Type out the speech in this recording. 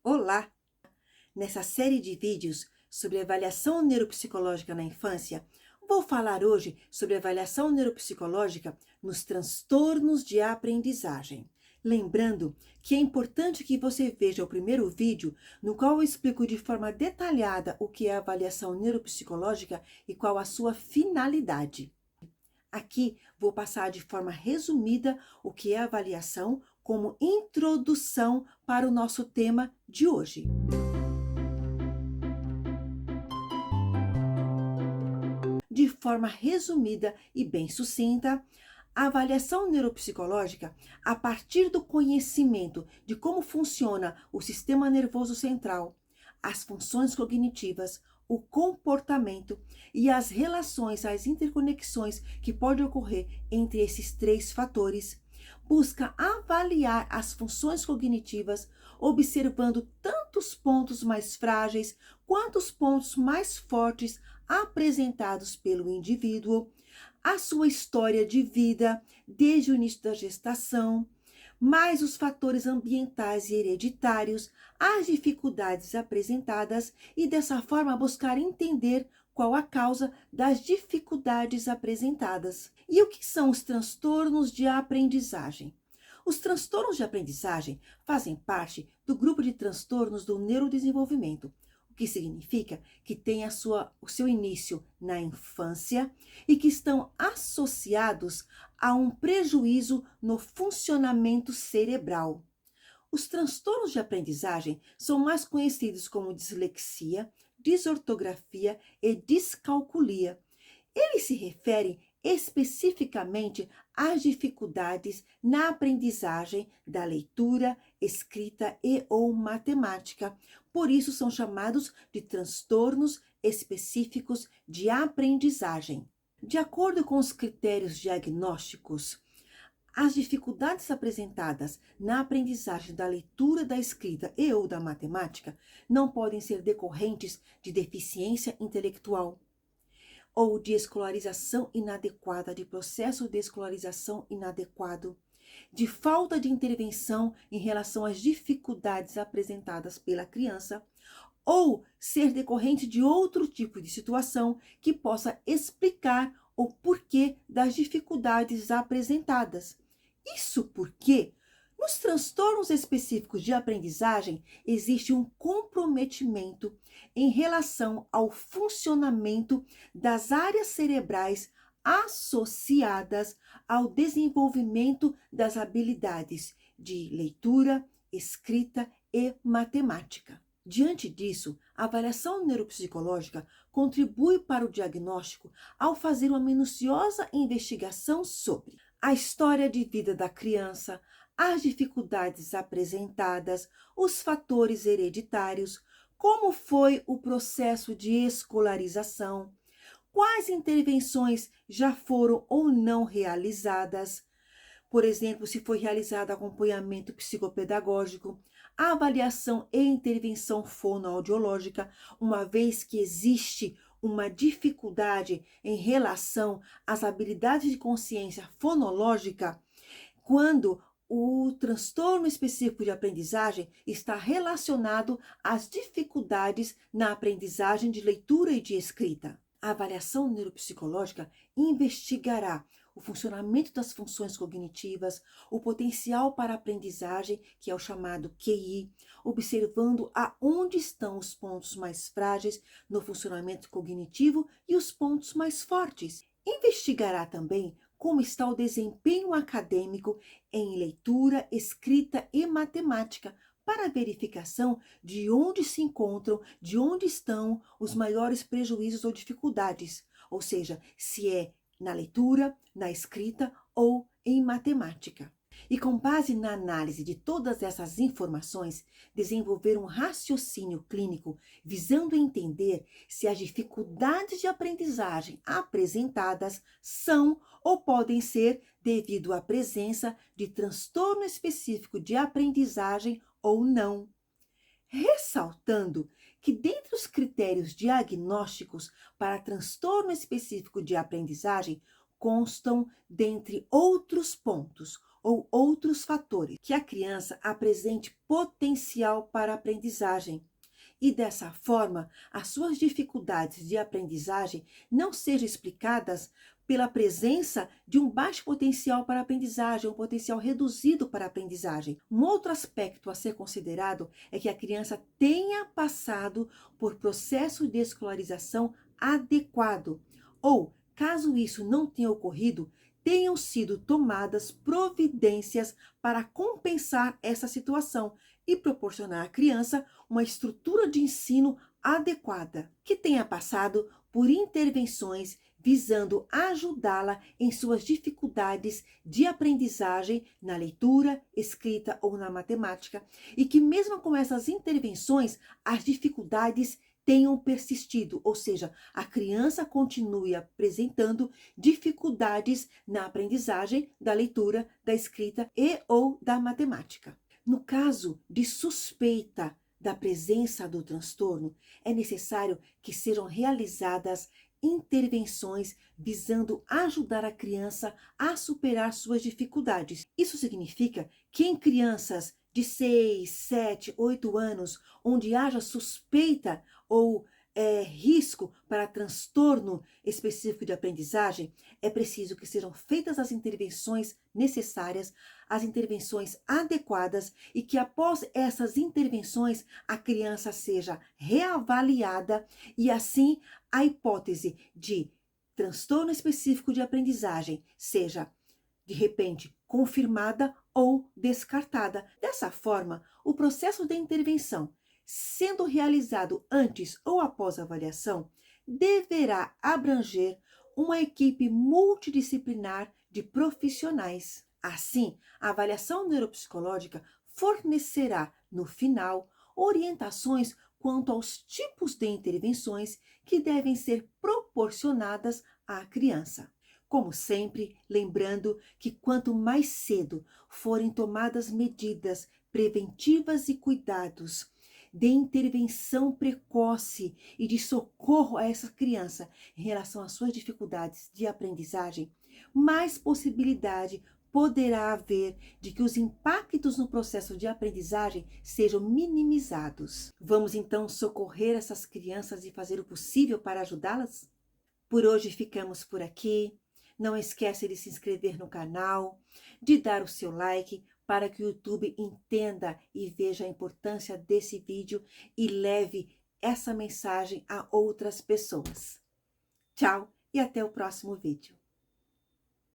Olá! Nessa série de vídeos sobre avaliação neuropsicológica na infância, vou falar hoje sobre avaliação neuropsicológica nos transtornos de aprendizagem. Lembrando que é importante que você veja o primeiro vídeo, no qual eu explico de forma detalhada o que é avaliação neuropsicológica e qual a sua finalidade. Aqui vou passar de forma resumida o que é avaliação como introdução para o nosso tema de hoje. De forma resumida e bem sucinta, a avaliação neuropsicológica, a partir do conhecimento de como funciona o sistema nervoso central, as funções cognitivas, o comportamento e as relações, as interconexões que podem ocorrer entre esses três fatores, busca avaliar as funções cognitivas, observando tanto os pontos mais frágeis quanto os pontos mais fortes apresentados pelo indivíduo, a sua história de vida desde o início da gestação, mais os fatores ambientais e hereditários, as dificuldades apresentadas e dessa forma buscar entender qual a causa das dificuldades apresentadas. E o que são os transtornos de aprendizagem? Os transtornos de aprendizagem fazem parte do grupo de transtornos do neurodesenvolvimento, o que significa que tem o seu início na infância e que estão associados a um prejuízo no funcionamento cerebral. Os transtornos de aprendizagem são mais conhecidos como dislexia, desortografia e descalculia. Eles se referem especificamente às dificuldades na aprendizagem da leitura, escrita e ou matemática. Por isso são chamados de transtornos específicos de aprendizagem. De acordo com os critérios diagnósticos, as dificuldades apresentadas na aprendizagem da leitura, da escrita e ou da matemática não podem ser decorrentes de deficiência intelectual ou de escolarização inadequada, de processo de escolarização inadequado, de falta de intervenção em relação às dificuldades apresentadas pela criança, ou ser decorrente de outro tipo de situação que possa explicar o porquê das dificuldades apresentadas. Isso porque nos transtornos específicos de aprendizagem existe um comprometimento em relação ao funcionamento das áreas cerebrais associadas ao desenvolvimento das habilidades de leitura, escrita e matemática. Diante disso, a avaliação neuropsicológica contribui para o diagnóstico ao fazer uma minuciosa investigação sobre a história de vida da criança, as dificuldades apresentadas, os fatores hereditários, como foi o processo de escolarização, quais intervenções já foram ou não realizadas, por exemplo, se foi realizado acompanhamento psicopedagógico, avaliação e intervenção fonoaudiológica, uma vez que existe uma dificuldade em relação às habilidades de consciência fonológica, quando o transtorno específico de aprendizagem está relacionado às dificuldades na aprendizagem de leitura e de escrita. A avaliação neuropsicológica investigará o funcionamento das funções cognitivas, o potencial para a aprendizagem, que é o chamado QI, observando aonde estão os pontos mais frágeis no funcionamento cognitivo e os pontos mais fortes. Investigará também como está o desempenho acadêmico em leitura, escrita e matemática, para a verificação de onde se encontram, de onde estão os maiores prejuízos ou dificuldades, ou seja, se é na leitura, na escrita ou em matemática. E com base na análise de todas essas informações, desenvolver um raciocínio clínico visando entender se as dificuldades de aprendizagem apresentadas são ou podem ser devido à presença de transtorno específico de aprendizagem ou não. Ressaltando que dentre os critérios diagnósticos para transtorno específico de aprendizagem constam, dentre outros pontos, ou outros fatores, que a criança apresente potencial para a aprendizagem. E dessa forma, as suas dificuldades de aprendizagem não sejam explicadas pela presença de um baixo potencial para a aprendizagem, um potencial reduzido para a aprendizagem. Um outro aspecto a ser considerado é que a criança tenha passado por processo de escolarização adequado, ou, caso isso não tenha ocorrido, tenham sido tomadas providências para compensar essa situação e proporcionar à criança uma estrutura de ensino adequada, que tenha passado por intervenções visando ajudá-la em suas dificuldades de aprendizagem na leitura, escrita ou na matemática, e que mesmo com essas intervenções, as dificuldades tenham persistido, ou seja, a criança continue apresentando dificuldades na aprendizagem da leitura, da escrita e ou da matemática. No caso de suspeita da presença do transtorno, é necessário que sejam realizadas intervenções visando ajudar a criança a superar suas dificuldades. Isso significa que em crianças de 6, 7, 8 anos, onde haja suspeita ou risco para transtorno específico de aprendizagem, é preciso que sejam feitas as intervenções necessárias, as intervenções adequadas, e que após essas intervenções a criança seja reavaliada e assim a hipótese de transtorno específico de aprendizagem seja de repente confirmada ou descartada. Dessa forma, o processo de intervenção, sendo realizado antes ou após a avaliação, deverá abranger uma equipe multidisciplinar de profissionais. Assim, a avaliação neuropsicológica fornecerá, no final, orientações quanto aos tipos de intervenções que devem ser proporcionadas à criança. Como sempre, lembrando que quanto mais cedo forem tomadas medidas preventivas e cuidados de intervenção precoce e de socorro a essa criança em relação às suas dificuldades de aprendizagem, mais possibilidade poderá haver de que os impactos no processo de aprendizagem sejam minimizados. Vamos então socorrer essas crianças e fazer o possível para ajudá-las? Por hoje ficamos por aqui. Não esqueça de se inscrever no canal, de dar o seu like para que o YouTube entenda e veja a importância desse vídeo e leve essa mensagem a outras pessoas. Tchau e até o próximo vídeo.